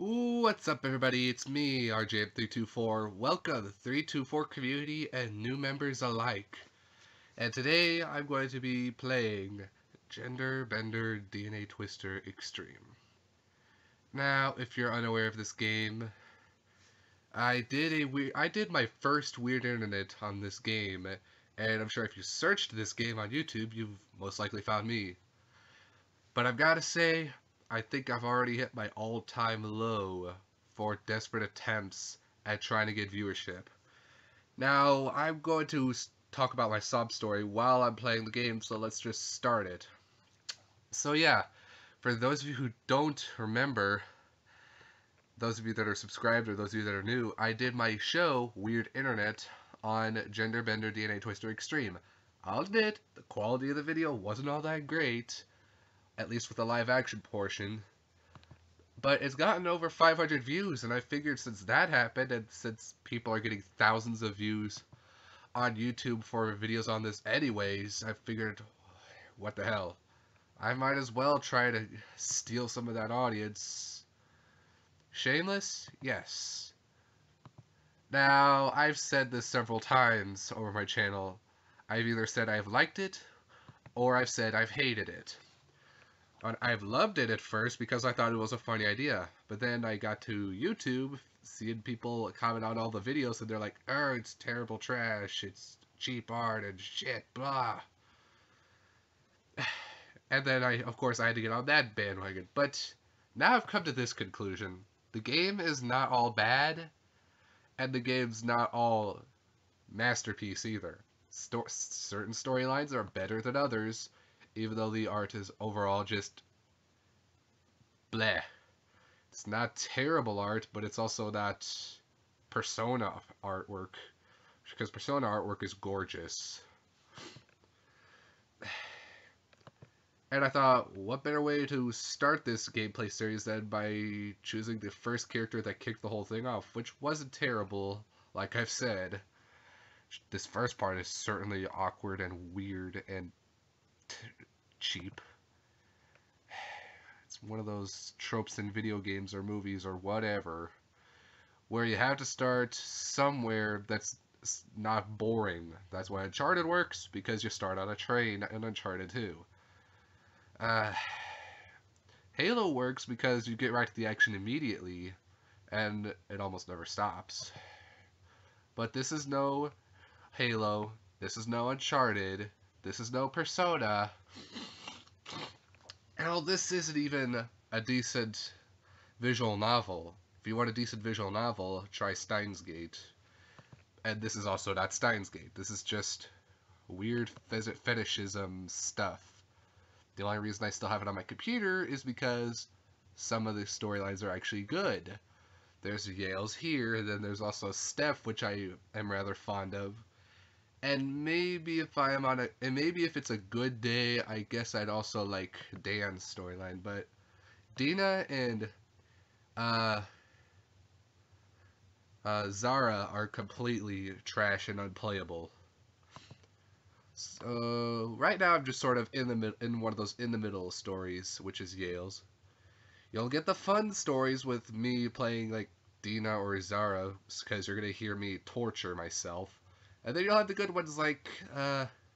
What's up, everybody? It's me, rjm324. Welcome, 324 community and new members alike. And today I'm going to be playing Gender Bender DNA Twister Extreme. Now, if you're unaware of this game, I did my first weird internet on this game, and I'm sure if you searched this game on YouTube, you've most likely found me. But I've got to say, I think I've already hit my all-time low for desperate attempts at trying to get viewership. Now, I'm going to talk about my sob story while I'm playing the game, so let's just start it. So yeah, for those of you who don't remember, those of you that are subscribed or those of you that are new, I did my show, Weird Internet, on Gender Bender DNA Twister Extreme. I'll admit, the quality of the video wasn't all that great, at least with the live action portion, but it's gotten over 500 views, and I figured since that happened, and since people are getting thousands of views on YouTube for videos on this anyways, I figured, what the hell, I might as well try to steal some of that audience. Shameless? Yes. Now, I've said this several times over my channel. I've either said I've liked it, or I've said I've hated it. I've loved it at first because I thought it was a funny idea, but then I got to YouTube, seeing people comment on all the videos, and they're like, "Oh, it's terrible trash, it's cheap art and shit, blah." And then of course, I had to get on that bandwagon. But now I've come to this conclusion: the game is not all bad, and the game's not all masterpiece either. Certain storylines are better than others, even though the art is overall just bleh. It's not terrible art, but it's also not Persona artwork, because Persona artwork is gorgeous. And I thought, what better way to start this gameplay series than by choosing the first character that kicked the whole thing off, which wasn't terrible, like I've said. This first part is certainly awkward and weird and cheap. It's one of those tropes in video games or movies or whatever, where you have to start somewhere that's not boring. That's why Uncharted works, because you start on a train in Uncharted 2. Halo works because you get right to the action immediately, and it almost never stops. But this is no Halo, this is no Uncharted, this is no Persona. Hell, this isn't even a decent visual novel. If you want a decent visual novel, try Steins Gate. And this is also not Steins Gate. This is just weird fetishism stuff. The only reason I still have it on my computer is because some of the storylines are actually good. There's Yael's here, and then there's also Steph, which I am rather fond of. And maybe if it's a good day, I guess I'd also like Dan's storyline. But Dina and Zara are completely trash and unplayable. So right now I'm just sort of in one of those in the middle stories, which is Yael's. You'll get the fun stories with me playing like Dina or Zara, because you're gonna hear me torture myself. And then you'll have the good ones like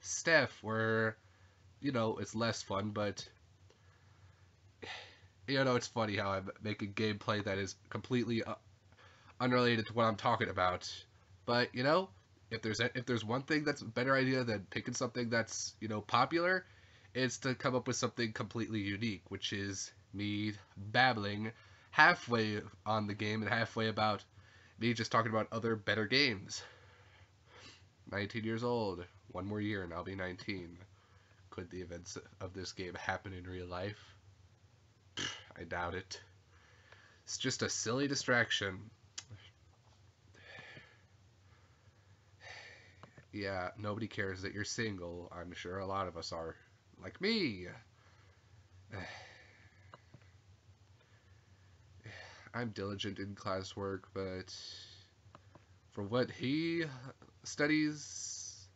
Steph, where, it's less fun, but, it's funny how I'm making gameplay that is completely unrelated to what I'm talking about. But, if there's one thing that's a better idea than picking something that's, popular, it's to come up with something completely unique, which is me babbling halfway on the game and halfway about me just talking about other better games. 19 years old. One more year and I'll be 19. Could the events of this game happen in real life? I doubt it. It's just a silly distraction. Yeah, nobody cares that you're single. I'm sure a lot of us are. Like me. I'm diligent in classwork, but for what he studies,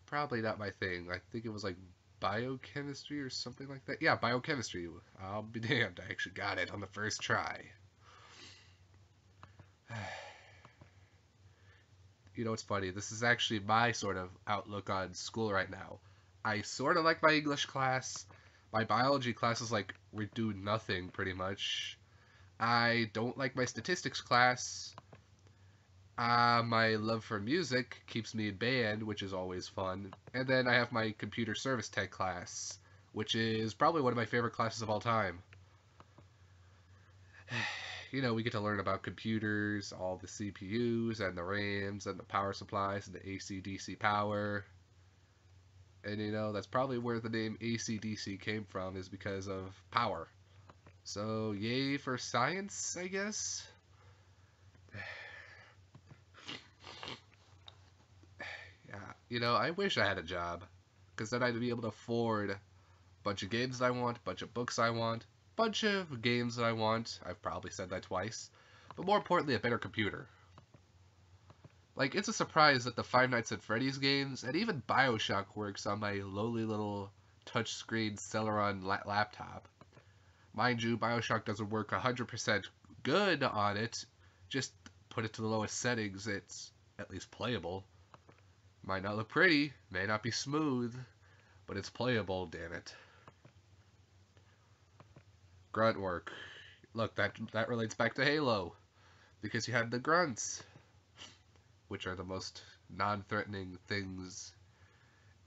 probably not my thing. I think it was like biochemistry or something like that. Yeah, biochemistry. I'll be damned, I actually got it on the first try. You know, it's funny. This is actually my sort of outlook on school right now. I sort of like my English class. My biology class is like we do nothing pretty much. I don't like my statistics class. My love for music keeps me in band, which is always fun. And then I have my computer service tech class, which is probably one of my favorite classes of all time. You know, we get to learn about computers, all the CPUs and the RAMs and the power supplies and the AC/DC power. And you know, that's probably where the name AC/DC came from, is because of power. So, yay for science, I guess? Yeah, you know, I wish I had a job, because then I'd be able to afford a bunch of games that I want, a bunch of books I want, a bunch of games that I want. I've probably said that twice. But more importantly, a better computer. Like, it's a surprise that the Five Nights at Freddy's games, and even Bioshock works on my lowly little touchscreen Celeron laptop. Mind you, Bioshock doesn't work 100% good on it. Just put it to the lowest settings, it's at least playable. Might not look pretty, may not be smooth, but it's playable, damn it. Grunt work. Look, that relates back to Halo, because you had the grunts, which are the most non-threatening things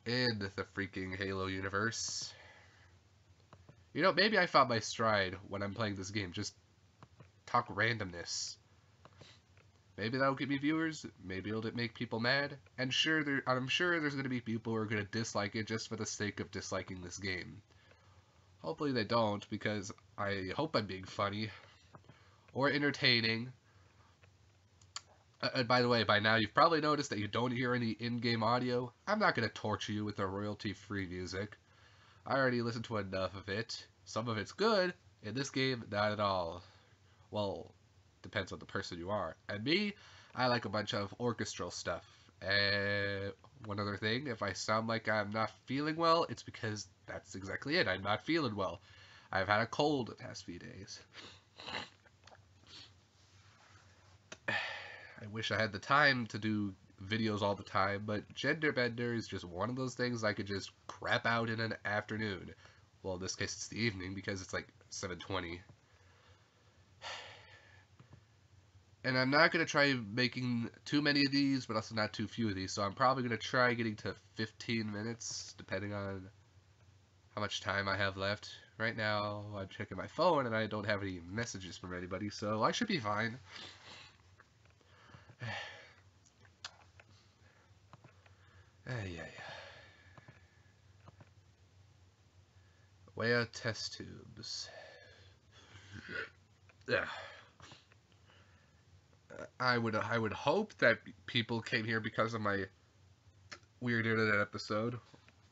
in the freaking Halo universe. You know, maybe I found my stride when I'm playing this game. Just talk randomness. Maybe that'll get me viewers. Maybe it'll make people mad. And I'm sure there's going to be people who are going to dislike it just for the sake of disliking this game. Hopefully they don't, because I hope I'm being funny or entertaining. And by the way, by now you've probably noticed that you don't hear any in-game audio. I'm not going to torture you with the royalty-free music. I already listened to enough of it. Some of it's good. In this game, not at all. Well, depends on the person you are. And me, I like a bunch of orchestral stuff. And one other thing, if I sound like I'm not feeling well, it's because that's exactly it. I'm not feeling well. I've had a cold the past few days. I wish I had the time to do videos all the time, but Gender Bender is just one of those things I could just crap out in an afternoon. Well, in this case it's the evening because it's like 7:20. And I'm not going to try making too many of these, but also not too few of these, so I'm probably going to try getting to 15 minutes, depending on how much time I have left. Right now, I'm checking my phone, and I don't have any messages from anybody, so I should be fine. Yeah. Whale test tubes. Yeah. I would hope that people came here because of my weird internet episode,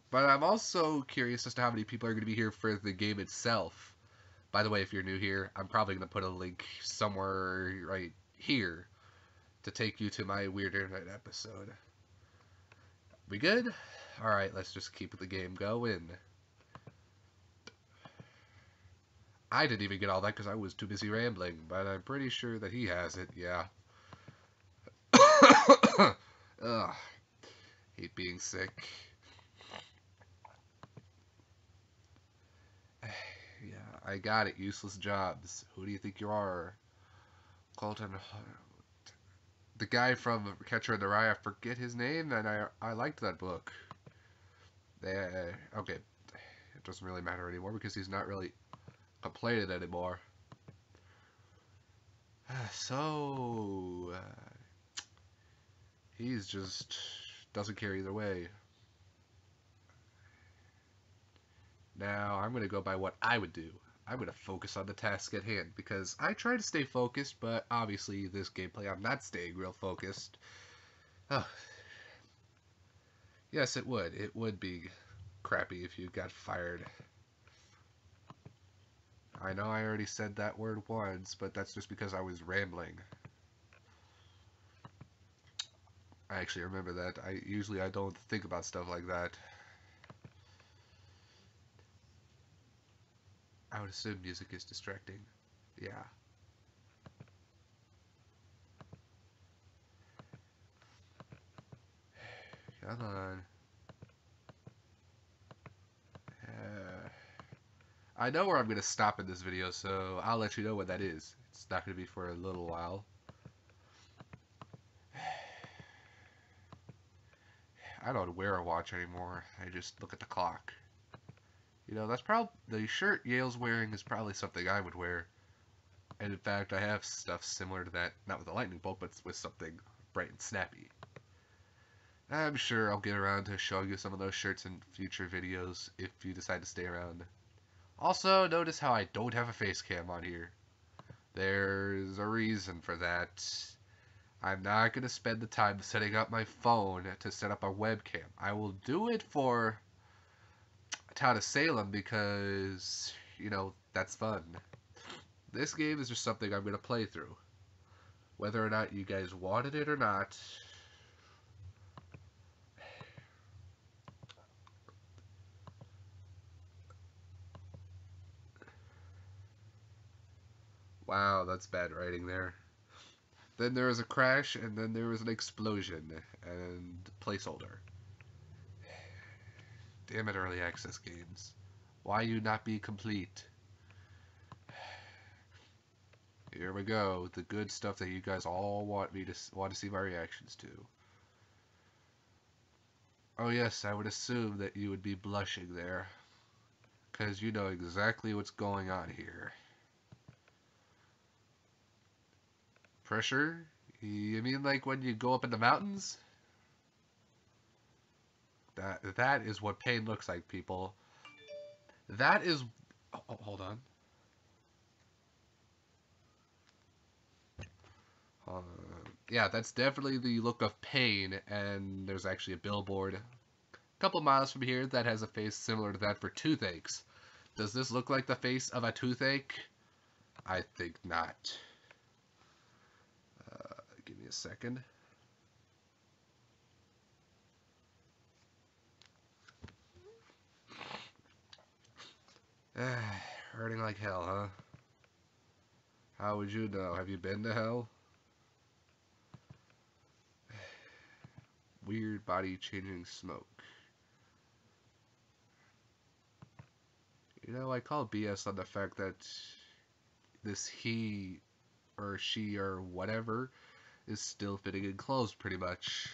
but I'm also curious as to how many people are going to be here for the game itself. By the way, if you're new here, I'm probably going to put a link somewhere right here to take you to my weird internet episode. We good? Alright, let's just keep the game going. I didn't even get all that because I was too busy rambling, but I'm pretty sure that he has it, yeah. Ugh. Hate being sick. Yeah, I got it. Useless jobs. Who do you think you are? Colton. The guy from Catcher in the Rye, I forget his name, and I liked that book. Okay, it doesn't really matter anymore because he's not really complaining anymore. So, he's just doesn't care either way. Now, I'm going to go by what I would do. I'm going to focus on the task at hand, because I try to stay focused, but obviously this gameplay I'm not staying real focused. Oh. Yes, it would. It would be crappy if you got fired. I know I already said that word once, but that's just because I was rambling. I actually remember that. I don't think about stuff like that. I would assume music is distracting. Yeah. Come on. I know where I'm going to stop in this video, so I'll let you know what that is. It's not going to be for a little while. I don't wear a watch anymore. I just look at the clock. You know, that's probably the shirt Yael's wearing is probably something I would wear. And in fact, I have stuff similar to that, not with a lightning bolt, but with something bright and snappy. I'm sure I'll get around to showing you some of those shirts in future videos if you decide to stay around. Also, notice how I don't have a face cam on here. There's a reason for that. I'm not going to spend the time setting up my phone to set up a webcam. I will do it for Town of Salem because, you know, that's fun. This game is just something I'm going to play through. Whether or not you guys wanted it or not. Wow, that's bad writing there. Then there was a crash, and then there was an explosion, and placeholder. Damn it, early access games. Why you not be complete? Here we go, the good stuff that you guys all want to see my reactions to. Oh yes, I would assume that you would be blushing there, because you know exactly what's going on here. Pressure? You mean like when you go up in the mountains? That is what pain looks like, people. That is... Oh, hold on. Yeah, that's definitely the look of pain, and there's actually a billboard a couple miles from here that has a face similar to that for toothaches. Does this look like the face of a toothache? I think not. Give me a second. Hurting like hell, huh? How would you know? Have you been to hell? Weird body-changing smoke. You know, I call BS on the fact that this he or she or whatever is still fitting in clothes pretty much.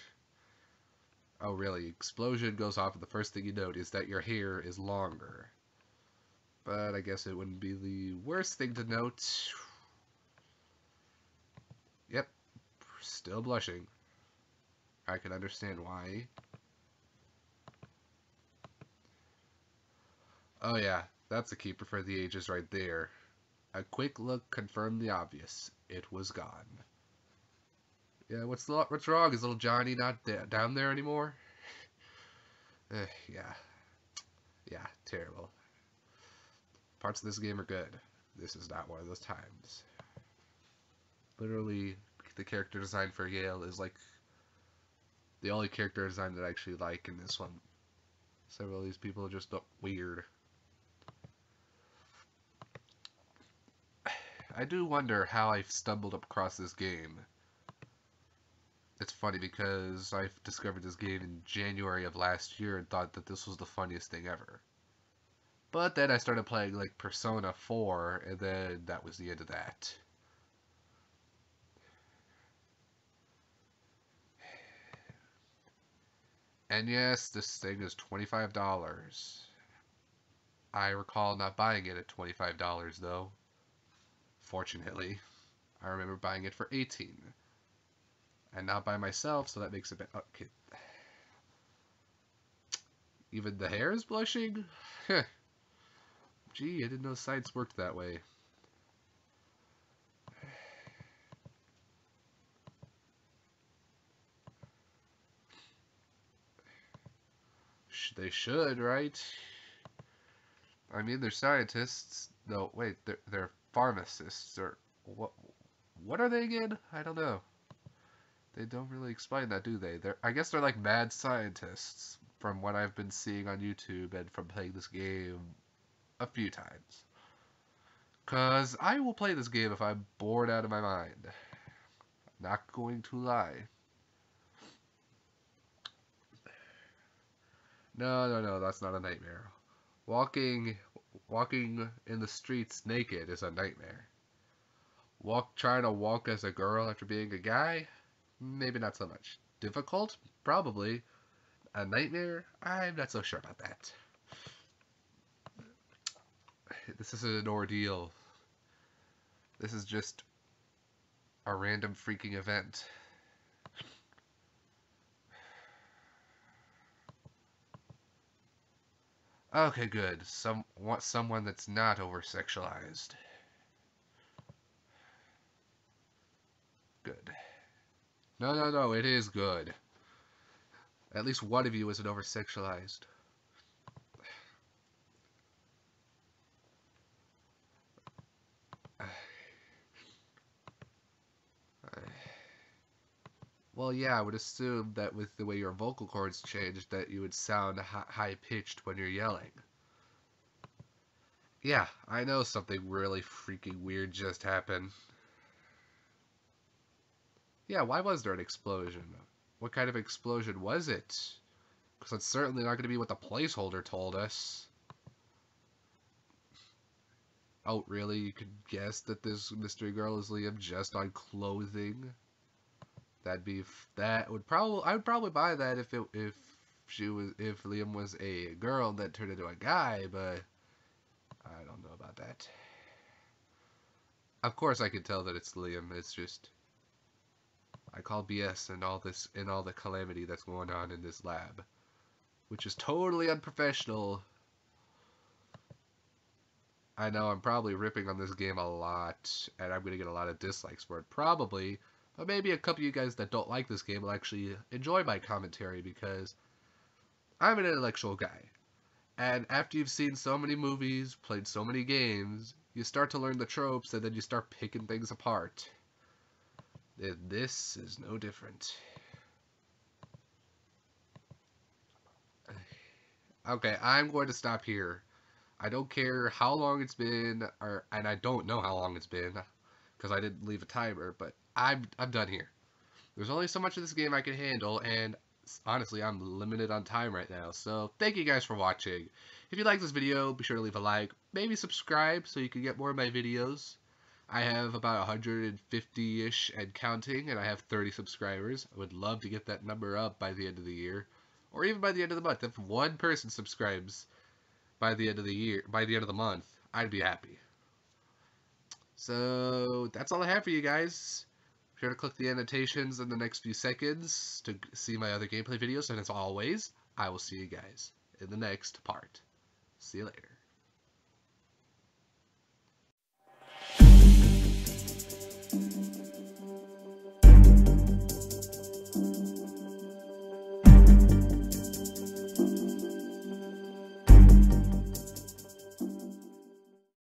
Oh really, explosion goes off and the first thing you note is that your hair is longer. But I guess it wouldn't be the worst thing to note. Yep, still blushing. I can understand why. Oh yeah, that's a keeper for the ages right there. A quick look confirmed the obvious. It was gone. Yeah, what's wrong? Is little Johnny not down there anymore? Yeah. Yeah, terrible. Parts of this game are good. This is not one of those times. Literally, the character design for Yael is like the only character design that I actually like in this one. Several of these people just look weird. I do wonder how I stumbled across this game. It's funny because I discovered this game in January of last year and thought that this was the funniest thing ever. But then I started playing like Persona 4 and then that was the end of that. And yes, this thing is $25. I recall not buying it at $25 though. Fortunately, I remember buying it for $18. And not by myself, so that makes it okay. Even the hair is blushing? Gee, I didn't know sites worked that way. They should, right? I mean, they're scientists. No, wait, they're pharmacists. Or what are they again? I don't know. They don't really explain that, do they? I guess they're like mad scientists from what I've been seeing on YouTube and from playing this game a few times. Cause I will play this game if I'm bored out of my mind. Not going to lie. No, no, no, that's not a nightmare. Walking, walking in the streets naked is a nightmare. Trying to walk as a girl after being a guy, maybe not so much. Difficult, probably. A nightmare, I'm not so sure about that. This isn't an ordeal. This is just a random freaking event. Okay, good. Want someone that's not over-sexualized. Good. No, no, no, it is good. At least one of you isn't over-sexualized. Well, yeah, I would assume that with the way your vocal cords changed, that you would sound high-pitched when you're yelling. Yeah, I know something really freaking weird just happened. Yeah, why was there an explosion? What kind of explosion was it? Because it's certainly not going to be what the placeholder told us. Oh, really? You could guess that this mystery girl is Liam just on clothing? That would probably I would probably buy that if Liam was a girl that turned into a guy, but I don't know about that. Of course I can tell that it's Liam. It's just I call BS and all the calamity that's going on in this lab, which is totally unprofessional. I know I'm probably ripping on this game a lot, and I'm gonna get a lot of dislikes for it, probably. But maybe a couple of you guys that don't like this game will actually enjoy my commentary because I'm an intellectual guy. And after you've seen so many movies, played so many games, you start to learn the tropes and then you start picking things apart. And this is no different. Okay, I'm going to stop here. I don't care how long it's been, and I don't know how long it's been, because I didn't leave a timer, but I'm done here. There's only so much of this game I can handle, and honestly, I'm limited on time right now. So thank you guys for watching. If you like this video, be sure to leave a like, maybe subscribe so you can get more of my videos. I have about 150-ish and counting, and I have 30 subscribers. I would love to get that number up by the end of the year, or even by the end of the month. If one person subscribes by the end of the year, by the end of the month, I'd be happy. So that's all I have for you guys. Be sure to click the annotations in the next few seconds to see my other gameplay videos, and as always, I will see you guys in the next part. See you later.